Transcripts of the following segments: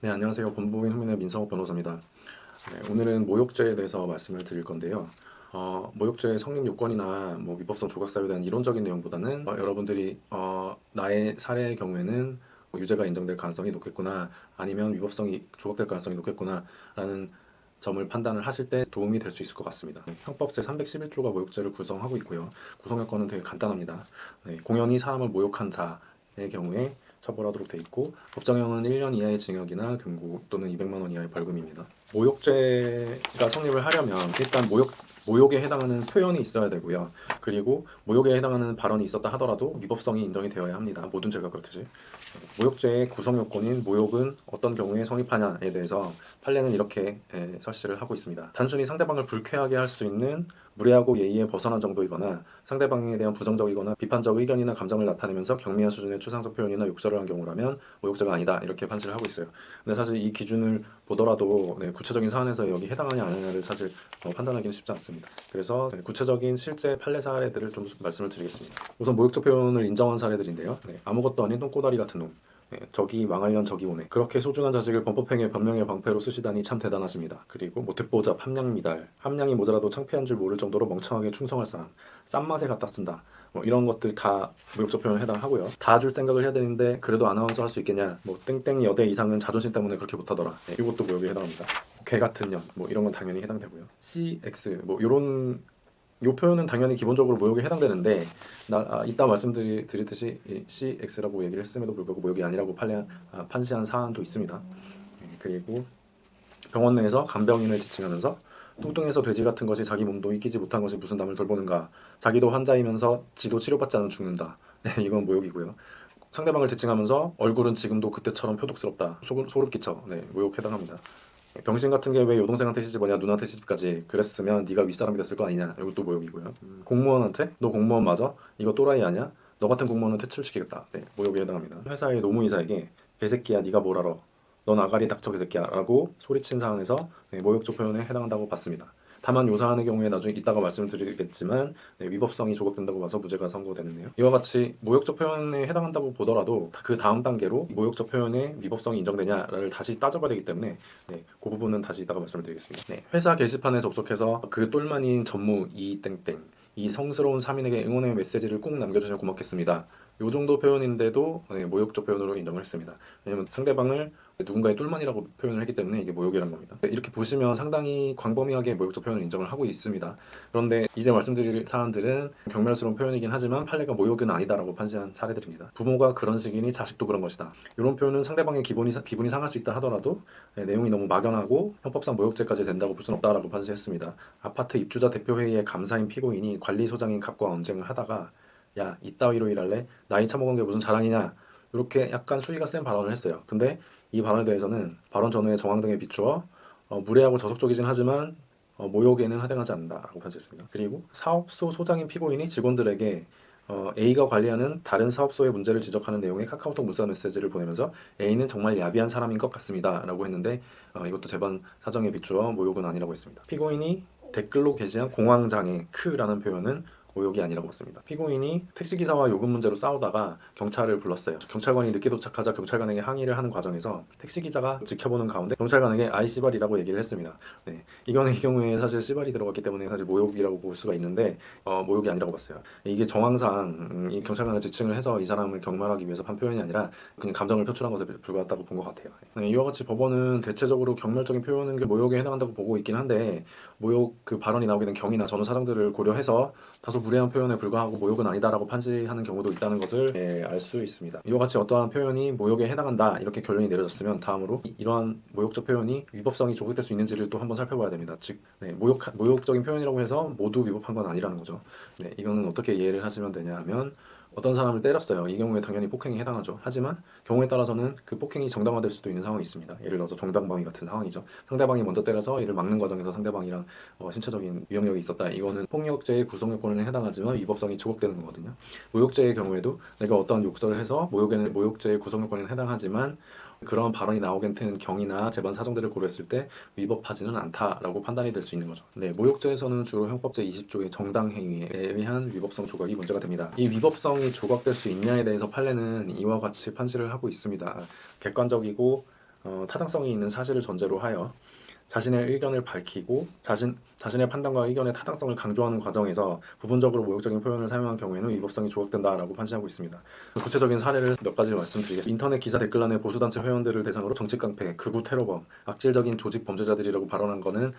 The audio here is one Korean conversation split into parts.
네, 안녕하세요. 법무법인 후민의 민성호 변호사입니다. 네, 오늘은 모욕죄에 대해서 말씀을 드릴 건데요. 모욕죄의 성립 요건이나 위법성 조각사유에 대한 이론적인 내용보다는 여러분들이 나의 사례의 경우에는 유죄가 인정될 가능성이 높겠구나, 아니면 위법성이 조각될 가능성이 높겠구나 라는 점을 판단을 하실 때 도움이 될 수 있을 것 같습니다. 형법 제311조가 모욕죄를 구성하고 있고요. 구성 요건은 되게 간단합니다. 네, 공연히 사람을 모욕한 자의 경우에 처벌하도록 돼 있고, 법정형은 1년 이하의 징역이나 금고 또는 200만 원 이하의 벌금입니다. 모욕죄가 성립을 하려면 일단 모욕에 해당하는 표현이 있어야 되고요. 그리고 모욕에 해당하는 발언이 있었다 하더라도 위법성이 인정이 되어야 합니다. 모든 죄가 그렇듯이. 모욕죄의 구성 요건인 모욕은 어떤 경우에 성립하냐에 대해서 판례는 이렇게 설치를 하고 있습니다. 단순히 상대방을 불쾌하게 할 수 있는 무례하고 예의에 벗어난 정도이거나 상대방에 대한 부정적이거나 비판적 의견이나 감정을 나타내면서 경미한 수준의 추상적 표현이나 욕설을 한 경우라면 모욕죄가 아니다, 이렇게 판시를 하고 있어요. 근데 사실 이 기준을 보더라도 구체적인 사안에서 여기 해당하냐 안 하냐를 사실 판단하기는 쉽지 않습니다. 그래서 구체적인 실제 판례 사례들을 좀 말씀을 드리겠습니다. 우선 모욕적 표현을 인정한 사례들인데요. 아무것도 아닌 똥꼬다리 같은 놈, 저기 망할년 저기 오네, 그렇게 소중한 자식을 범법행위의 변명의 방패로 쓰시다니 참 대단하십니다. 그리고 모택보잡, 함량미달, 함량이 모자라도 창피한 줄 모를 정도로 멍청하게 충성할 사람, 싼맛에 갖다 쓴다, 이런 것들 다 모욕적 표현에 해당하고요. 다 줄 생각을 해야 되는데 그래도 아나운서 할 수 있겠냐, 땡땡 여대 이상은 자존심 때문에 그렇게 못하더라, 이것도 모욕에 해당합니다. 개 같은 년, 이런 건 당연히 해당되고요. CX, 요런 요 표현은 당연히 기본적으로 모욕에 해당되는데, 이따 말씀드리듯이 CX라고 얘기를 했음에도 불구하고 모욕이 아니라고 판시한 사안도 있습니다. 그리고 병원 내에서 간병인을 지칭하면서 뚱뚱해서 돼지 같은 것이 자기 몸도 이기지 못한 것이 무슨 남을 돌보는가, 자기도 환자이면서 지도 치료받지 않으면 죽는다, 이건 모욕이고요. 상대방을 지칭하면서 얼굴은 지금도 그때처럼 표독스럽다, 소름 끼쳐, 모욕 해당합니다. 병신 같은 게 왜 여동생한테 시집 오냐, 누나한테 시집까지 그랬으면 네가 윗사람이 됐을 거 아니냐, 이것도 모욕이고요. 공무원한테 너 공무원 맞아? 이거 또라이 아니야? 너 같은 공무원은 퇴출시키겠다, 모욕에 해당합니다. 회사의 노무이사에게 개새끼야 네가 뭘 알아, 넌 아가리 닥쳐 개새끼야 라고 소리친 사안에서 모욕적 표현에 해당한다고 봤습니다. 다만 요 사안의 경우에 나중에 이따가 말씀을 드리겠지만 위법성이 조각된다고 봐서 무죄가 선고되는데요. 이와 같이 모욕적 표현에 해당한다고 보더라도 그 다음 단계로 모욕적 표현의 위법성이 인정되냐를 다시 따져봐야 되기 때문에 그 부분은 다시 이따가 말씀을 드리겠습니다. 회사 게시판에 접속해서 그 똘마니인 전무 이 땡땡, 이 성스러운 사민에게 응원의 메시지를 꼭 남겨주시면 고맙겠습니다, 요 정도 표현인데도 모욕적 표현으로 인정을 했습니다. 왜냐면 상대방을 누군가의 똘만이라고 표현을 했기 때문에 이게 모욕이라는 겁니다. 이렇게 보시면 상당히 광범위하게 모욕적 표현을 인정을 하고 있습니다. 그런데 이제 말씀드릴 사안들은 경멸스러운 표현이긴 하지만 판례가 모욕은 아니다라고 판시한 사례들입니다. 부모가 그런 식이니 자식도 그런 것이다, 이런 표현은 상대방의 기분이 상할 수 있다 하더라도 내용이 너무 막연하고 형법상 모욕죄까지 된다고 볼 수는 없다라고 판시했습니다. 아파트 입주자 대표회의에 감사인 피고인이 관리소장인 갑과 언쟁을 하다가 야 이따위로 일할래? 나이 처먹은 게 무슨 자랑이냐, 이렇게 약간 수위가 센 발언을 했어요. 근데 이 발언에 대해서는 발언 전후의 정황 등에 비추어 무례하고 저속적이긴 하지만 모욕에는 해당하지 않는다라고 판시했습니다. 그리고 사업소 소장인 피고인이 직원들에게 A가 관리하는 다른 사업소의 문제를 지적하는 내용의 카카오톡 문자 메시지를 보내면서 A는 정말 야비한 사람인 것 같습니다 라고 했는데, 이것도 재반 사정에 비추어 모욕은 아니라고 했습니다. 피고인이 댓글로 게시한 공황장애 크라는 표현은 모욕이 아니라고 봤습니다. 피고인이 택시기사와 요금 문제로 싸우다가 경찰을 불렀어요. 경찰관이 늦게 도착하자 경찰관에게 항의를 하는 과정에서 택시기사가 지켜보는 가운데 경찰관에게 아이 씨발이라고 얘기를 했습니다. 이거는 이 경우에 사실 씨발이 들어갔기 때문에 사실 모욕이라고 볼 수가 있는데 모욕이 아니라고 봤어요. 이게 정황상 이 경찰관을 지칭을 해서 이 사람을 경멸하기 위해서 판 표현이 아니라 그냥 감정을 표출한 것에 불과했다고 본 것 같아요. 이와 같이 법원은 대체적으로 경멸적인 표현은 모욕에 해당한다고 보고 있긴 한데, 모욕 그 발언이 나오게 된 경위나 전후 사정들을 고려해서 다소 무례한 표현에 불과하고 모욕은 아니다라고 판시하는 경우도 있다는 것을 알 수 있습니다. 이와 같이 어떠한 표현이 모욕에 해당한다 이렇게 결론이 내려졌으면 다음으로 이러한 모욕적 표현이 위법성이 조각될 수 있는지를 또 한번 살펴봐야 됩니다. 즉 모욕적인 표현이라고 해서 모두 위법한 건 아니라는 거죠. 이거는 어떻게 이해를 하시면 되냐 하면, 어떤 사람을 때렸어요. 이 경우에 당연히 폭행에 해당하죠. 하지만 경우에 따라서는 그 폭행이 정당화될 수도 있는 상황이 있습니다. 예를 들어서 정당방위 같은 상황이죠. 상대방이 먼저 때려서 이를 막는 과정에서 상대방이랑 신체적인 위협력이 있었다, 이거는 폭력죄의 구성 요건에 해당하지만 위법성이 조각되는 거거든요. 모욕죄의 경우에도 내가 어떠한 욕설을 해서 모욕죄의 구성 요건에 해당하지만 그런 발언이 나오게 된 경위나 재반 사정들을 고려했을 때 위법하지는 않다라고 판단이 될 수 있는 거죠. 모욕죄에서는 주로 형법제 20조의 정당행위에 의한 위법성 조각이 문제가 됩니다. 이 위법성이 조각될 수 있냐에 대해서 판례는 이와 같이 판시를 하고 있습니다. 객관적이고 타당성이 있는 사실을 전제로 하여 자신의 의견을 밝히고 자신의 판단과 의견의 타당성을 강조하는 과정에서 부분적으로 모욕적인 표현을 사용한 경우에는 위법성이 조각된다라고 판시하고 있습니다. 구체적인 사례를 몇 가지 말씀드리겠습니다. 인터넷 기사 댓글란에 보수단체 회원들을 대상으로 정치깡패, 극우 테러범, 악질적인 조직 범죄자들이라고 발언한 것은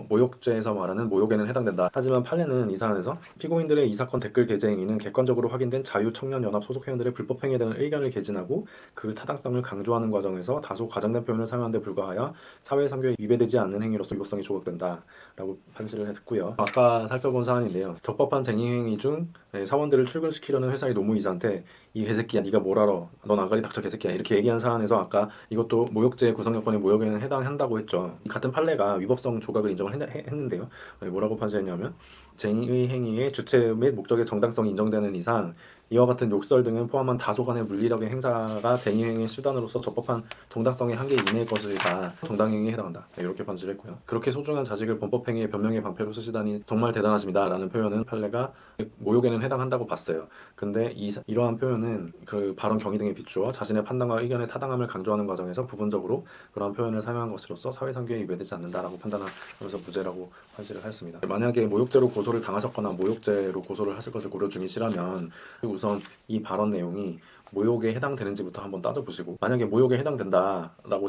모욕죄에서 말하는 모욕에는 해당된다. 하지만 판례는 이 사안에서 피고인들의 이 사건 댓글 게재 행위는 객관적으로 확인된 자유청년연합 소속 회원들의 불법 행위에 대한 의견을 개진하고 그 타당성을 강조하는 과정에서 다소 과장된 표현을 사용한 데 불과하여 사회상규에 위배되지 않는 행위로서 위법성이 조각된다라고 판시를 했고요. 아까 살펴본 사안인데요. 적법한 쟁의 행위 중 사원들을 출근시키려는 회사의 노무이사한테 이 개새끼야 네가 뭘 알아? 넌 아가리 닥쳐 개새끼야 이렇게 얘기한 사안에서 아까 이것도 모욕죄 구성 요건의 모욕에는 해당한다고 했죠. 같은 판례가 위법성 조각을 인정을 했는데요. 뭐라고 판시했냐면 쟁의 행위의 주체 및 목적의 정당성이 인정되는 이상 이와 같은 욕설 등은 포함한 다소간의 물리력의 행사가 쟁의행위의 수단으로서 적법한 정당성의 한계 이내의 것이다. 정당행위에 해당한다. 이렇게 판시를 했고요. 그렇게 소중한 자식을 범법행위의 변명의 방패로 쓰시다니 정말 대단하십니다. 라는 표현은 판례가 모욕에는 해당한다고 봤어요. 근데 이러한 표현은 그 발언 경위 등에 비추어 자신의 판단과 의견의 타당함을 강조하는 과정에서 부분적으로 그러한 표현을 사용한 것으로서 사회상규에 위배되지 않는다라고 판단하면서 무죄라고 판시를 하였습니다. 만약에 모욕죄로 고소를 당하셨거나 모욕죄로 고소를 하실 것을 고려 중이시라면 우선 이 발언 내용이 모욕에 해당되는지부터 한번 따져보시고 만약에 모욕에 해당된다라고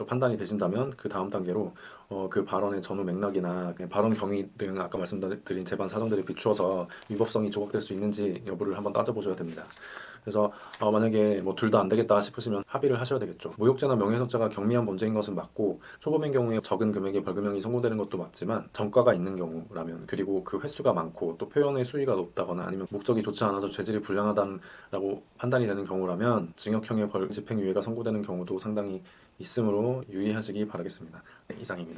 판단이 되신다면 그 다음 단계로 그 발언의 전후 맥락이나 발언 경위 등 아까 말씀드린 재반 사정들에 비추어서 위법성이 조각될 수 있는지 여부를 한번 따져보셔야 됩니다. 그래서 만약에 뭐 둘 다 안 되겠다 싶으시면 합의를 하셔야 되겠죠. 모욕죄나 명예훼손죄가 경미한 범죄인 것은 맞고 초범인 경우에 적은 금액의 벌금형이 선고되는 것도 맞지만 전과가 있는 경우라면 그리고 그 횟수가 많고 또 표현의 수위가 높다거나 아니면 목적이 좋지 않아서 죄질이 불량하다라고 판단이 되는 경우라면 징역형의 집행유예가 선고되는 경우도 상당히 있으므로 유의하시기 바라겠습니다. 네, 이상입니다.